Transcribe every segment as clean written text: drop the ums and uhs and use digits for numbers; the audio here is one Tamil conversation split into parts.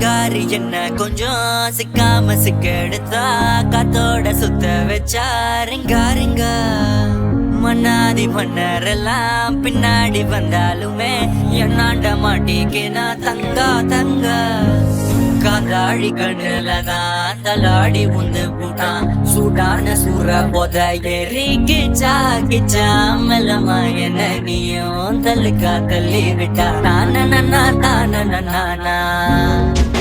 சிங்காரி என்ன கொஞ்சம் சிக்காம சிக்கெடுத்தா காத்தோட சுத்த வச்சா ரிங்காரிங்க மன்னாதி மன்னரெல்லாம் பின்னாடி வந்தாலுமே என்னாண்ட மாட்டிக்கேனா தங்கா தங்க காந்தாழி கண்ணுலதான் தலாடி உந்து போட்டான் சூடான சூற போத ஏறி கிச்சா கிச்சா மெல்லமா என்ன நீயும் தள்ளுக்கா தள்ளி விட்டா நானா தானா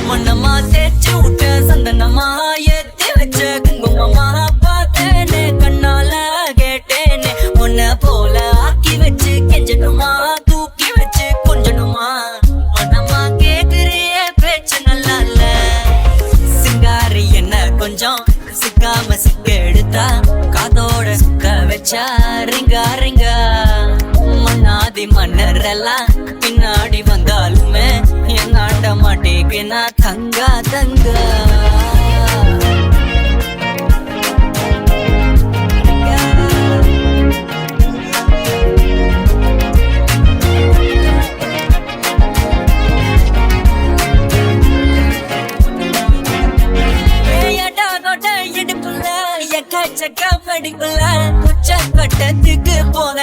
மொன்னமா தேச்சு விட்ட சந்தனமா ஏத்தி வச்ச குங்குமமா பார்த்தேனே கண்ணால கேட்டேனே உன்ன போல ஆக்கி வச்சு கெஞ்சணுமா தூக்கி வச்சு கொஞ்சணுமா மனமா கேக்குறிய பேச்சு நல்லா இல்ல சிங்காரி என்ன கொஞ்சம் சிக்காம சிக்க எடுத்தா காதோட சுத்த வச்சா ரிங்கா ரிங்கா மன்னாதி மன்னரெல்லாம் பின்னாடி வந்தாலுமே என்னாண்ட மாட்டேன்னா தங்கா தங்கா படிப்புல எக்கச்சக்க படிப்புல உச்ச கட்டத்துக்கு போன